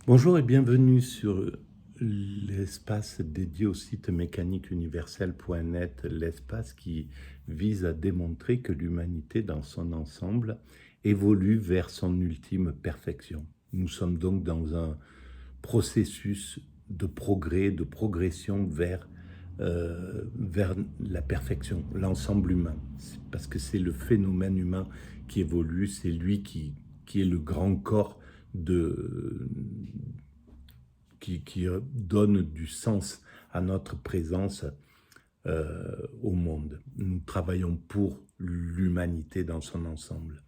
Bonjour et bienvenue sur l'espace dédié au site mécaniqueuniverselle.net, l'espace qui vise à démontrer que l'humanité dans son ensemble évolue vers son ultime perfection. Nous sommes donc dans un processus de progrès, de progression vers la perfection, l'ensemble humain. Parce que c'est le phénomène humain qui évolue, c'est lui qui est le grand corps de, qui donne du sens à notre présence au monde. Nous travaillons pour l'humanité dans son ensemble,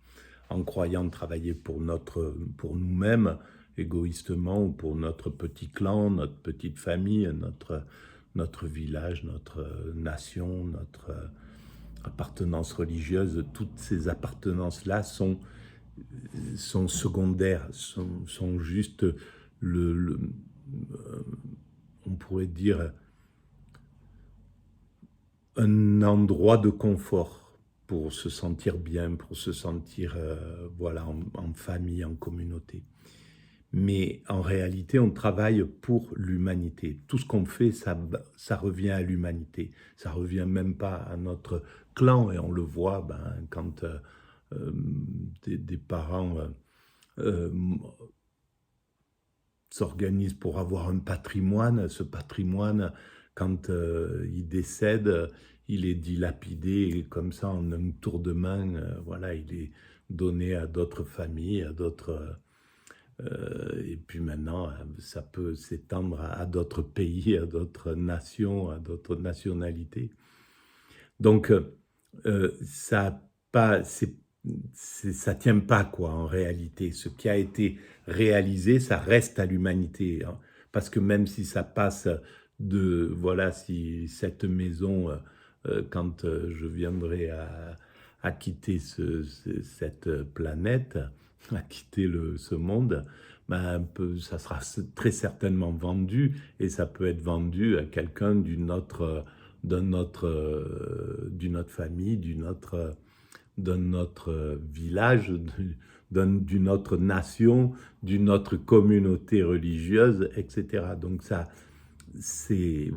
en croyant travailler pour nous-mêmes, égoïstement, ou pour notre petit clan, notre petite famille, notre village, notre nation, notre appartenance religieuse. Toutes ces appartenances-là sont secondaires, sont juste on pourrait dire, un endroit de confort pour se sentir bien, pour se sentir voilà, en famille, en communauté. Mais en réalité, on travaille pour l'humanité. Tout ce qu'on fait, ça revient à l'humanité. Ça revient même pas à notre clan. Et on le voit quand des parents s'organisent pour avoir un patrimoine. Ce patrimoine, quand il décède, il est dilapidé comme ça en un tour de main. Voilà, il est donné à d'autres familles, à d'autres... et puis maintenant, ça peut s'étendre à d'autres pays, à d'autres nations, à d'autres nationalités. Donc, ça pas, ça tient pas quoi en réalité. Ce qui a été réalisé, ça reste à l'humanité, hein. Parce que même si ça passe voilà, si cette maison, quand je viendrai à quitter cette planète, à quitter ce monde, ça sera très certainement vendu, et ça peut être vendu à quelqu'un d'une autre famille, d'un autre village, d'une autre nation, d'une autre communauté religieuse, etc. Donc ça, c'est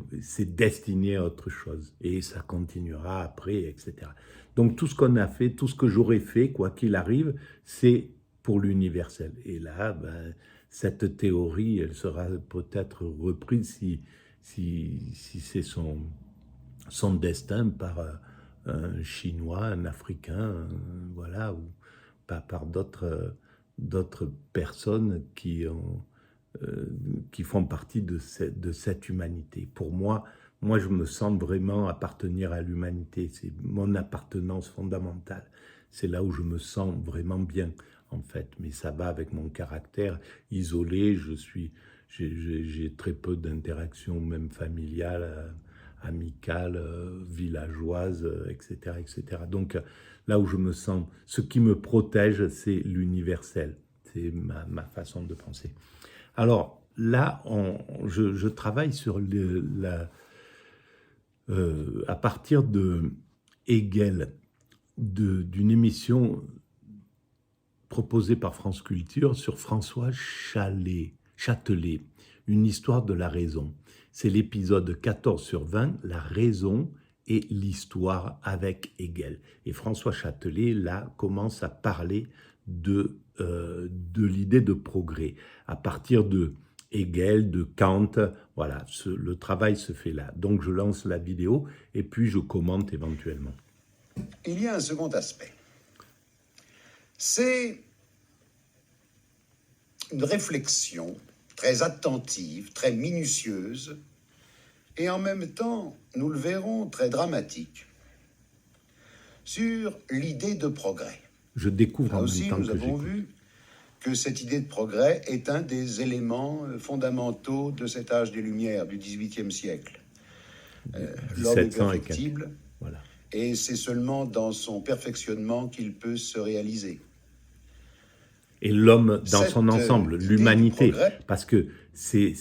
destiné à autre chose, et ça continuera après, etc. Donc tout ce qu'on a fait, tout ce que j'aurais fait, quoi qu'il arrive, c'est pour l'universel. Et là, cette théorie, elle sera peut-être reprise si c'est son destin par un Chinois, un Africain, voilà, ou pas par d'autres personnes qui font partie de cette humanité. Pour moi, je me sens vraiment appartenir à l'humanité. C'est mon appartenance fondamentale. C'est là où je me sens vraiment bien, en fait. Mais ça va avec mon caractère isolé. J'ai très peu d'interactions, même familiales, amicales, villageoises, etc., etc. Donc là où je me sens, ce qui me protège, c'est l'universel. C'est ma façon de penser. Alors là, je travaille sur à partir de Hegel, d'une émission proposée par France Culture sur François Châtelet, une histoire de la raison. C'est l'épisode 14/20, la raison et l'histoire avec Hegel. Et François Châtelet, là, commence à parler de l'idée de progrès. À partir de Hegel, de Kant, voilà, le travail se fait là. Donc je lance la vidéo et puis je commente éventuellement. Il y a un second aspect. C'est une réflexion très attentive, très minutieuse, et en même temps, nous le verrons, très dramatique, sur l'idée de progrès. Je découvre en aussi, même temps nous que avons j'écoute. vu que cette idée de progrès est un des éléments fondamentaux de cet âge des Lumières, du XVIIIe siècle. L'homme est perfectible, voilà. Et c'est seulement dans son perfectionnement qu'il peut se réaliser. Et l'homme dans son ensemble, l'humanité, parce que c'est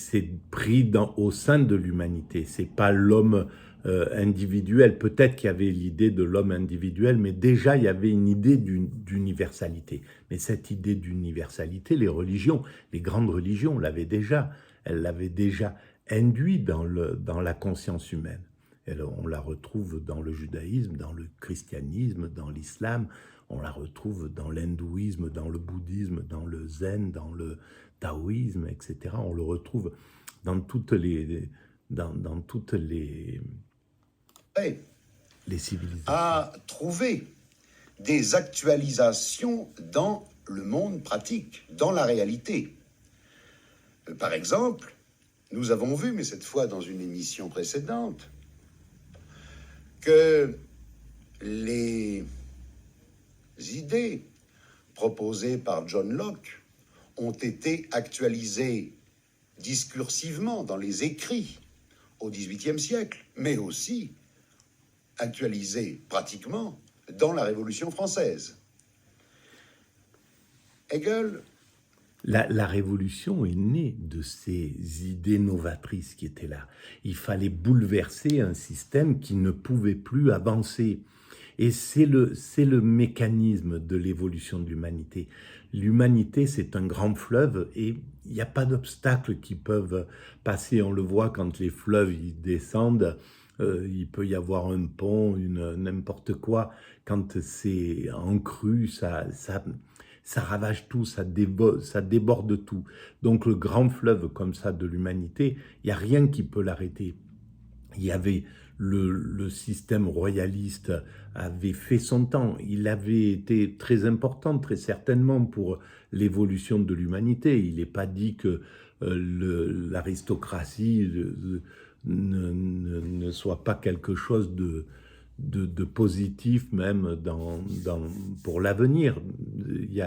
pris au sein de l'humanité. C'est pas l'homme individuel. Peut-être qu'il y avait l'idée de l'homme individuel, mais déjà il y avait une idée d'universalité. Mais cette idée d'universalité, les religions, les grandes religions l'avaient déjà. Elles l'avaient déjà induit dans la conscience humaine. On la retrouve dans le judaïsme, dans le christianisme, dans l'islam, on la retrouve dans l'hindouisme, dans le bouddhisme, dans le zen, dans le taoïsme, etc. On le retrouve dans toutes les civilisations. À trouver des actualisations dans le monde pratique, dans la réalité. Par exemple, nous avons vu, mais cette fois dans une émission précédente, que les idées proposées par John Locke ont été actualisées discursivement dans les écrits au XVIIIe siècle, mais aussi actualisées pratiquement dans la Révolution française. Hegel... La Révolution est née de ces idées novatrices qui étaient là. Il fallait bouleverser un système qui ne pouvait plus avancer. Et c'est le mécanisme de l'évolution de l'humanité. L'humanité, c'est un grand fleuve et il n'y a pas d'obstacles qui peuvent passer. On le voit quand les fleuves ils descendent, il peut y avoir un pont, n'importe quoi. Quand c'est en crue, ça ravage tout, ça déborde tout. Donc le grand fleuve comme ça de l'humanité, il n'y a rien qui peut l'arrêter. Il y avait le système royaliste avait fait son temps. Il avait été très important, très certainement, pour l'évolution de l'humanité. Il n'est pas dit que l'aristocratie ne soit pas quelque chose de positif même pour l'avenir. Il y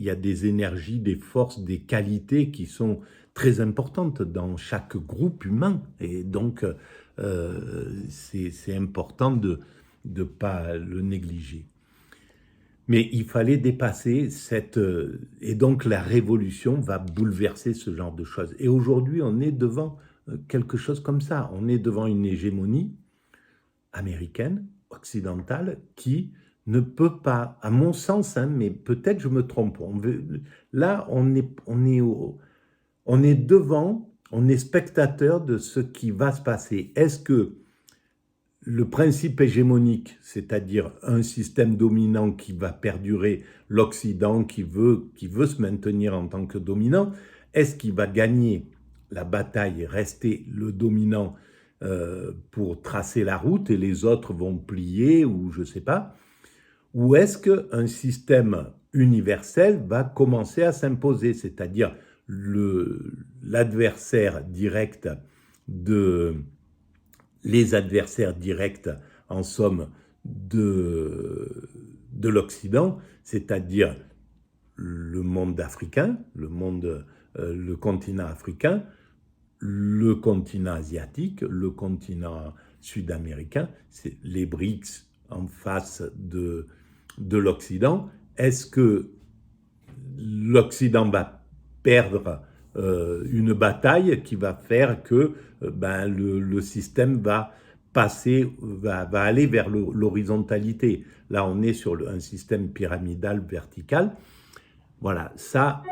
a des énergies, des forces, des qualités qui sont très importantes dans chaque groupe humain. Et donc, c'est important de ne pas le négliger. Mais il fallait dépasser et donc la révolution va bouleverser ce genre de choses. Et aujourd'hui, on est devant quelque chose comme ça. On est devant une hégémonie américaine, occidentale, qui ne peut pas, à mon sens, mais peut-être je me trompe, là on est devant, on est spectateur de ce qui va se passer. Est-ce que le principe hégémonique, c'est-à-dire un système dominant qui va perdurer, l'Occident qui veut se maintenir en tant que dominant, est-ce qu'il va gagner la bataille et rester le dominant pour tracer la route et les autres vont plier ou je ne sais pas? Ou est-ce qu'un système universel va commencer à s'imposer, c'est-à-dire l'adversaire direct les adversaires directs, en somme, de l'Occident, c'est-à-dire le monde africain, le continent africain, le continent asiatique, le continent sud-américain, c'est les BRICS en face de l'Occident. Est-ce que l'Occident va perdre une bataille qui va faire que le système va aller vers l'horizontalité? Là, on est sur un système pyramidal vertical. Voilà, ça,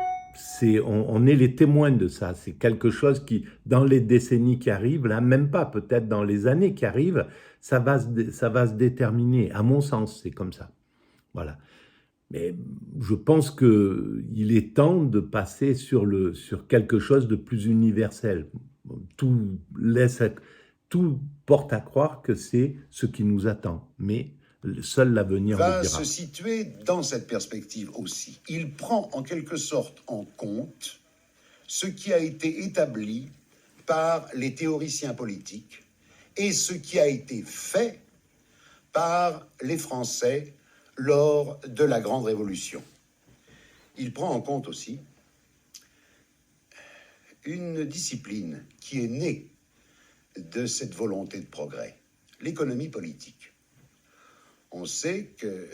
on est les témoins de ça. C'est quelque chose qui, dans les décennies qui arrivent, là, même pas, peut-être dans les années qui arrivent, ça va se déterminer. À mon sens, c'est comme ça. Voilà. Mais je pense qu'il est temps de passer sur quelque chose de plus universel. Tout porte à croire que c'est ce qui nous attend. Mais seul l'avenir le dira. Va se situer dans cette perspective aussi. Il prend en quelque sorte en compte ce qui a été établi par les théoriciens politiques et ce qui a été fait par les Français lors de la Grande Révolution. Il prend en compte aussi une discipline qui est née de cette volonté de progrès, l'économie politique. On sait que,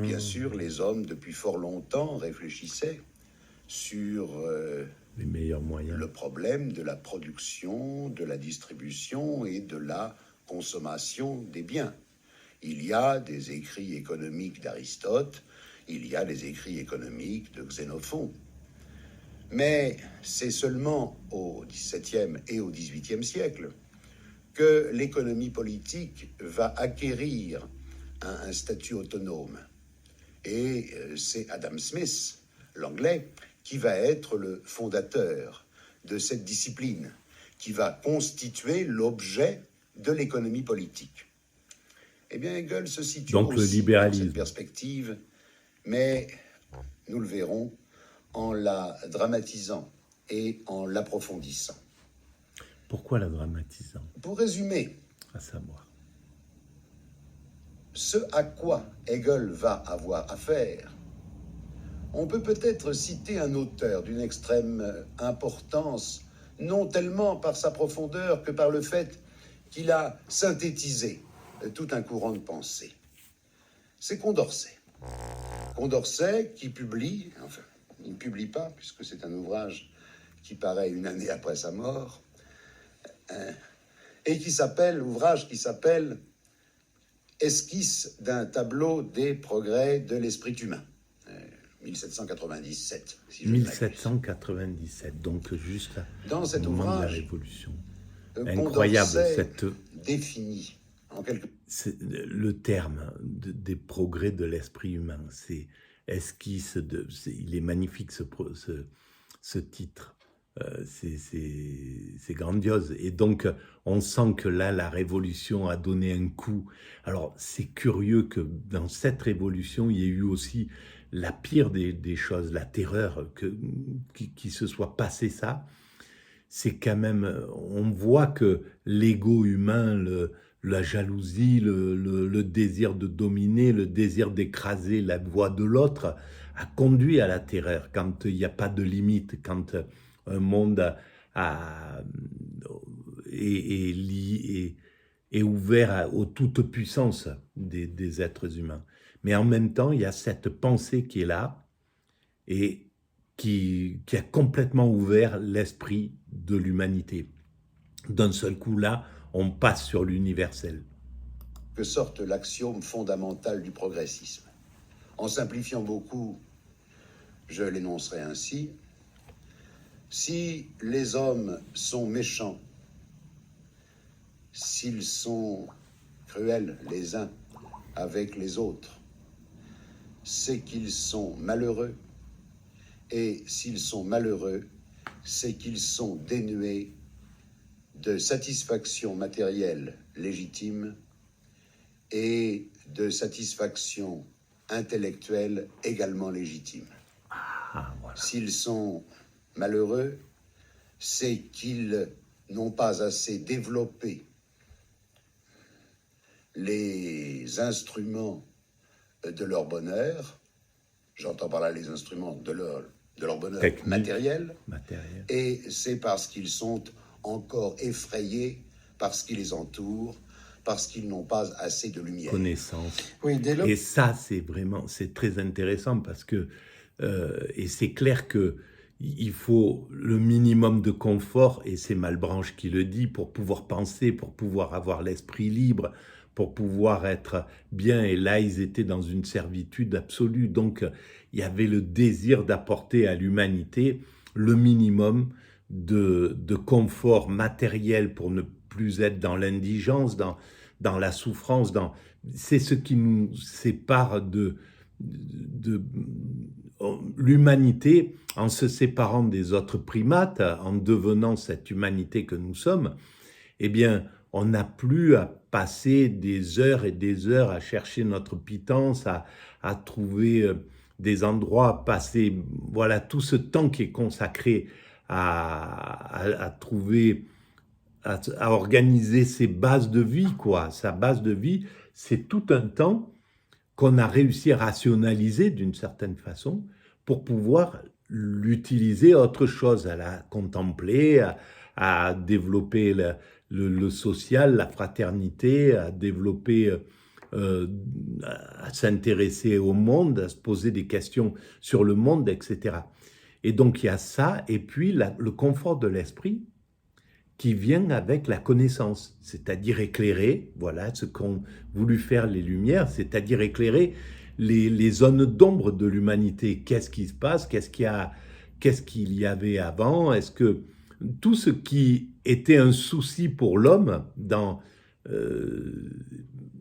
bien sûr, les hommes, depuis fort longtemps, réfléchissaient sur les meilleurs moyens. Le problème de la production, de la distribution et de la consommation des biens. Il y a des écrits économiques d'Aristote, il y a des écrits économiques de Xénophon. Mais c'est seulement au XVIIe et au XVIIIe siècle que l'économie politique va acquérir un statut autonome. Et c'est Adam Smith, l'anglais, qui va être le fondateur de cette discipline, qui va constituer l'objet de l'économie politique. Eh bien, Hegel se situe donc aussi le libéralisme dans cette perspective, mais nous le verrons en la dramatisant et en l'approfondissant. Pourquoi la dramatisant? Pour résumer, à savoir, ce à quoi Hegel va avoir affaire, on peut peut-être citer un auteur d'une extrême importance, non tellement par sa profondeur que par le fait qu'il a synthétisé tout un courant de pensée. C'est Condorcet. Condorcet qui publie, enfin, il ne publie pas, puisque c'est un ouvrage qui paraît une année après sa mort, et l'ouvrage qui s'appelle Esquisse d'un tableau des progrès de l'esprit humain, 1797. Si 1797, donc juste dans cet au moment ouvrage, de la Révolution. Incroyable, cette définit en quelque... Le terme des progrès de l'esprit humain, c'est esquisse il est magnifique ce titre. C'est grandiose. Et donc, on sent que là, la révolution a donné un coup. Alors, c'est curieux que dans cette révolution, il y ait eu aussi la pire des choses, la terreur, qui se soit passé ça. C'est quand même, on voit que l'ego humain, la jalousie, le désir de dominer, le désir d'écraser la voix de l'autre, a conduit à la terreur quand il n'y a pas de limite, quand un monde est ouvert aux toutes puissances des êtres humains. Mais en même temps, il y a cette pensée qui est là et qui a complètement ouvert l'esprit de l'humanité. D'un seul coup, là, on passe sur l'universel. Que sorte l'axiome fondamental du progressisme. En simplifiant beaucoup, je l'énoncerai ainsi. Si les hommes sont méchants, s'ils sont cruels les uns avec les autres, c'est qu'ils sont malheureux, et s'ils sont malheureux, c'est qu'ils sont dénués de satisfaction matérielle légitime et de satisfaction intellectuelle également légitime. Voilà. S'ils sont malheureux, c'est qu'ils n'ont pas assez développé les instruments de leur bonheur, j'entends par là les instruments de leur bonheur technique, matériel, et c'est parce qu'ils sont encore effrayés par ce qui les entoure, parce qu'ils n'ont pas assez de lumière. Connaissance. Oui, et ça, c'est très intéressant parce que, et c'est clair que il faut le minimum de confort, et c'est Malebranche qui le dit, pour pouvoir penser, pour pouvoir avoir l'esprit libre, pour pouvoir être bien. Et là, ils étaient dans une servitude absolue. Donc, il y avait le désir d'apporter à l'humanité le minimum de confort matériel pour ne plus être dans l'indigence, dans la souffrance. C'est ce qui nous sépare de l'humanité. En se séparant des autres primates, en devenant cette humanité que nous sommes, eh bien, on n'a plus à passer des heures et des heures à chercher notre pitance, à trouver des endroits, à passer, voilà, tout ce temps qui est consacré à trouver, à organiser ses bases de vie, quoi. Sa base de vie, c'est tout un temps qu'on a réussi à rationaliser d'une certaine façon pour pouvoir l'utiliser à autre chose, à la contempler, à développer le social, la fraternité, à développer, à s'intéresser au monde, à se poser des questions sur le monde, etc. Et donc il y a ça, et puis le confort de l'esprit qui vient avec la connaissance, c'est-à-dire éclairer, voilà ce qu'ont voulu faire les Lumières, c'est-à-dire éclairer les zones d'ombre de l'humanité. Qu'est-ce qui se passe? Qu'est-ce qu'il y avait avant? Est-ce que tout ce qui était un souci pour l'homme dans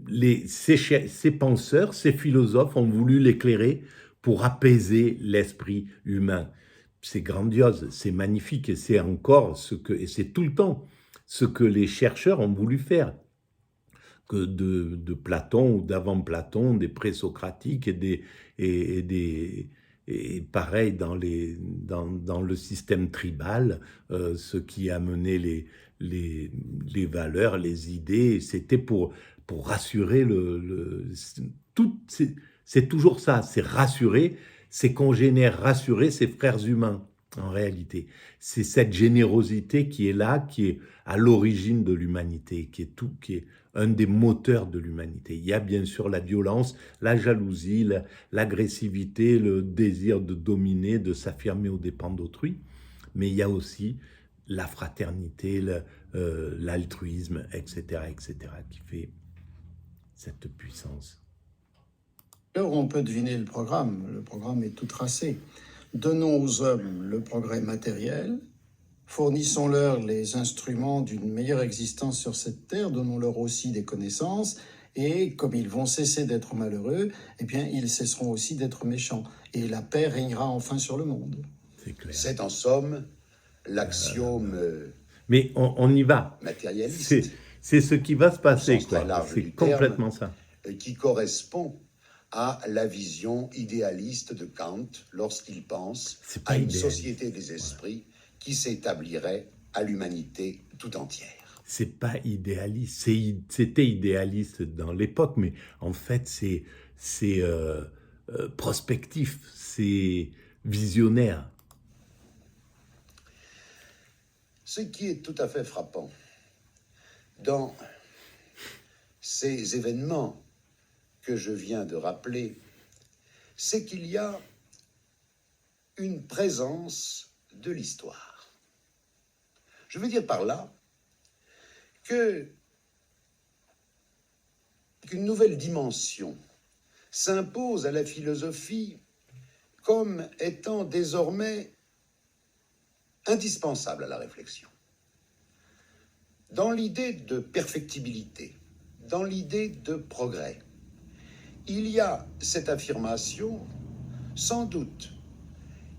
ces penseurs, ces philosophes ont voulu l'éclairer pour apaiser l'esprit humain. C'est grandiose, c'est magnifique, et c'est encore et c'est tout le temps ce que les chercheurs ont voulu faire. Que de Platon ou d'avant Platon, des présocratiques et pareil dans le système tribal, ce qui a mené les valeurs, les idées, c'était pour rassurer c'est toujours ça, c'est rassurer ses congénères, rassurer ses frères humains, en réalité. C'est cette générosité qui est là, qui est à l'origine de l'humanité, qui est un des moteurs de l'humanité. Il y a bien sûr la violence, la jalousie, l'agressivité, le désir de dominer, de s'affirmer aux dépens d'autrui, mais il y a aussi la fraternité, l'altruisme, etc., qui fait cette puissance. Alors on peut deviner le programme est tout tracé. Donnons aux hommes le progrès matériel, fournissons-leur les instruments d'une meilleure existence sur cette terre, donnons-leur aussi des connaissances, et comme ils vont cesser d'être malheureux, eh bien ils cesseront aussi d'être méchants, et la paix régnera enfin sur le monde. C'est clair. C'est en somme l'axiome mais on y va. Matérialiste. C'est ce qui va se passer, quoi. C'est complètement ça. Qui correspond à la vision idéaliste de Kant lorsqu'il pense à une société des esprits qui s'établirait à l'humanité tout entière. C'est pas idéaliste, c'était idéaliste dans l'époque, mais en fait c'est prospectif, c'est visionnaire. Ce qui est tout à fait frappant dans ces événements que je viens de rappeler, c'est qu'il y a une présence de l'histoire. Je veux dire par là qu'une nouvelle dimension s'impose à la philosophie comme étant désormais indispensable à la réflexion. Dans l'idée de perfectibilité, dans l'idée de progrès, il y a cette affirmation, sans doute,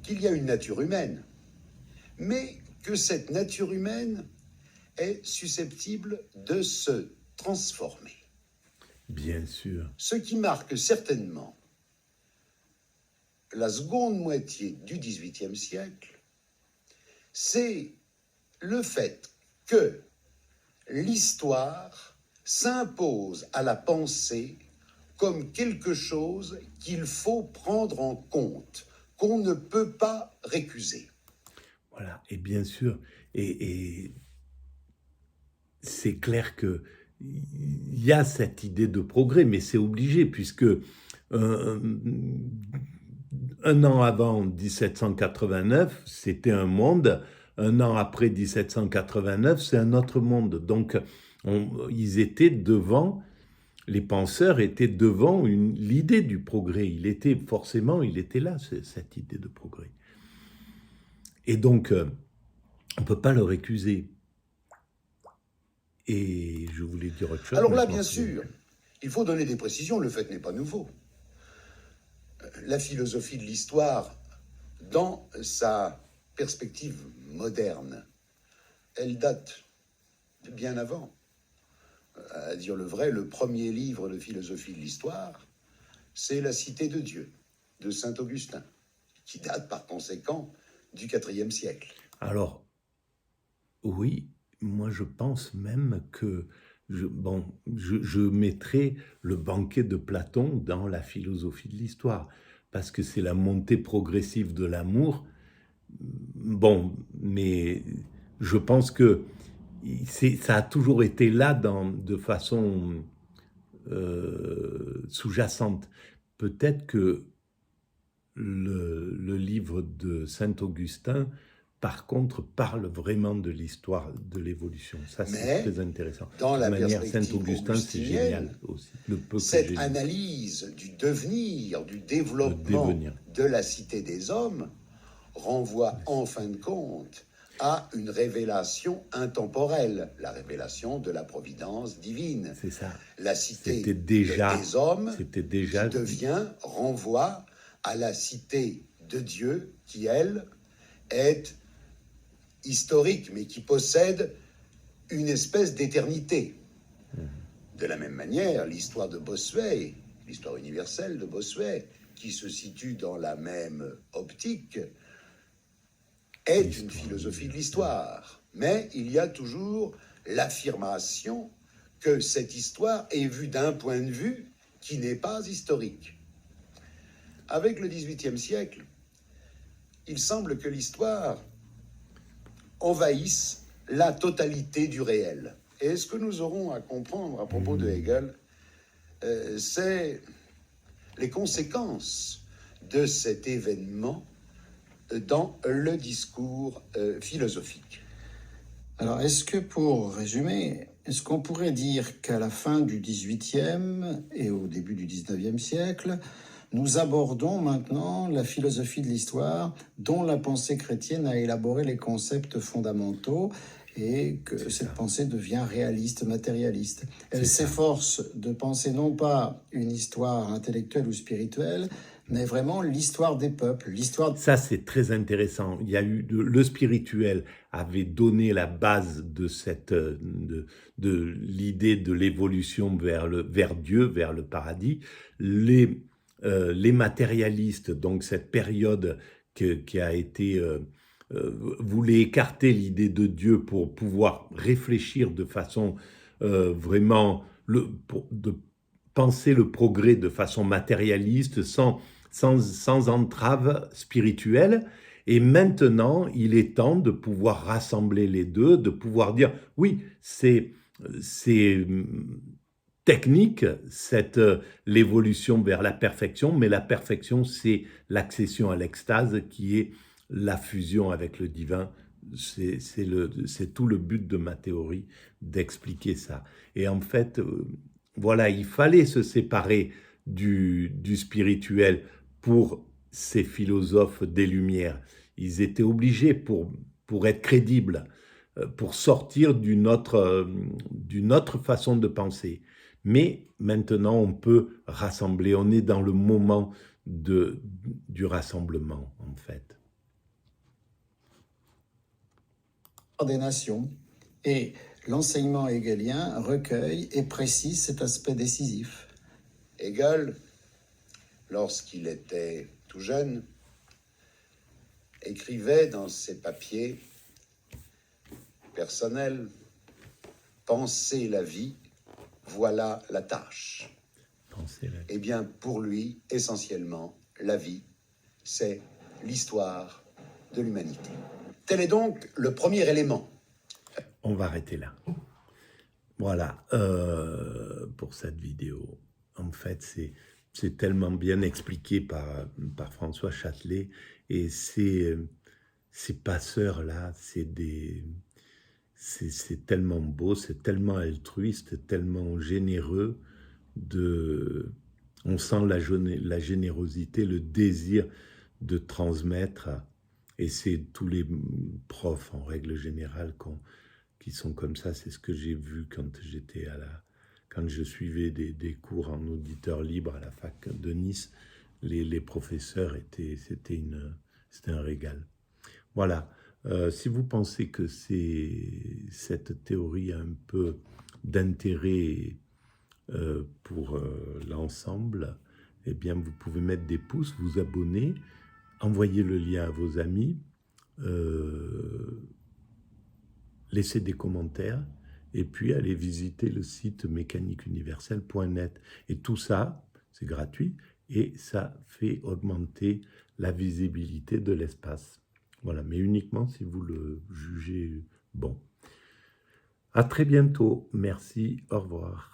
qu'il y a une nature humaine, mais que cette nature humaine est susceptible de se transformer. Bien sûr. Ce qui marque certainement la seconde moitié du XVIIIe siècle, c'est le fait que l'histoire s'impose à la pensée comme quelque chose qu'il faut prendre en compte, qu'on ne peut pas récuser. Voilà, et bien sûr, et c'est clair qu'il y a cette idée de progrès, mais c'est obligé, puisque un an avant 1789, c'était un monde, un an après 1789, c'est un autre monde. Donc, ils étaient devant... Les penseurs étaient devant l'idée du progrès. Il était là, cette idée de progrès. Et donc, on ne peut pas le récuser. Et je voulais dire autre chose. Alors là, bien sûr, il faut donner des précisions. Le fait n'est pas nouveau. La philosophie de l'histoire, dans sa perspective moderne, elle date de bien avant. À dire le vrai, le premier livre de philosophie de l'histoire, c'est La Cité de Dieu, de saint Augustin, qui date par conséquent du IVe siècle. Alors, oui, moi je pense même que je mettrais le banquet de Platon dans la philosophie de l'histoire, parce que c'est la montée progressive de l'amour. Bon, mais je pense que ça a toujours été là de façon sous-jacente. Peut-être que le livre de Saint-Augustin, par contre, parle vraiment de l'histoire de l'évolution. Ça, c'est très intéressant. Dans la manière, Saint-Augustin, c'est génial aussi. Cette analyse du devenir, du développement de la cité des hommes renvoie en fin de compte à une révélation intemporelle, la révélation de la providence divine. C'est ça. La cité des hommes déjà qui renvoie à la cité de Dieu qui, elle, est historique, mais qui possède une espèce d'éternité. De la même manière, l'histoire de Bossuet, l'histoire universelle de Bossuet, qui se situe dans la même optique, est une philosophie de l'histoire. Mais il y a toujours l'affirmation que cette histoire est vue d'un point de vue qui n'est pas historique. Avec le XVIIIe siècle, il semble que l'histoire envahisse la totalité du réel. Et ce que nous aurons à comprendre à propos de Hegel, c'est les conséquences de cet événement dans le discours philosophique. Alors, est-ce que, pour résumer, est-ce qu'on pourrait dire qu'à la fin du XVIIIe et au début du XIXe siècle, nous abordons maintenant la philosophie de l'histoire dont la pensée chrétienne a élaboré les concepts fondamentaux et que cette pensée devient réaliste, matérialiste. Elle s'efforce de penser non pas une histoire intellectuelle ou spirituelle, mais vraiment l'histoire des peuples, l'histoire... Ça, c'est très intéressant. Il y a eu le spirituel avait donné la base de cette de l'idée de l'évolution vers Dieu, vers le paradis. Les matérialistes, donc cette période qui a été voulait écarter l'idée de Dieu pour pouvoir réfléchir de façon vraiment de penser le progrès de façon matérialiste, sans entrave spirituelle. Et maintenant, il est temps de pouvoir rassembler les deux, de pouvoir dire, oui, c'est technique, l'évolution vers la perfection, mais la perfection, c'est l'accession à l'extase qui est la fusion avec le divin. C'est tout le but de ma théorie, d'expliquer ça. Et en fait, voilà, il fallait se séparer du spirituel pour ces philosophes des Lumières. Ils étaient obligés pour être crédibles, pour sortir d'une autre façon de penser. Mais maintenant, on peut rassembler, on est dans le moment du rassemblement, en fait. Des nations. Et l'enseignement hegelien recueille et précise cet aspect décisif. Hegel, lorsqu'il était tout jeune, écrivait dans ses papiers personnels « Penser la vie, voilà la tâche ». Eh bien, pour lui, essentiellement, la vie, c'est l'histoire de l'humanité. Tel est donc le premier élément. On va arrêter là. Voilà, pour cette vidéo. En fait, c'est tellement bien expliqué par François Châtelet. Et ces passeurs-là, c'est tellement beau, c'est tellement altruiste, tellement généreux. On sent la générosité, le désir de transmettre. Et c'est tous les profs, en règle générale, qui sont comme ça. C'est ce que j'ai vu quand je suivais des cours en auditeur libre à la fac de Nice. Les professeurs c'était un régal. Voilà. Si vous pensez que cette théorie a un peu d'intérêt pour l'ensemble, eh bien, vous pouvez mettre des pouces, vous abonner, envoyer le lien à vos amis, laisser des commentaires, et puis aller visiter le site mécaniqueuniverselle.net. Et tout ça, c'est gratuit, et ça fait augmenter la visibilité de l'espace. Voilà, mais uniquement si vous le jugez bon. À très bientôt. Merci, au revoir.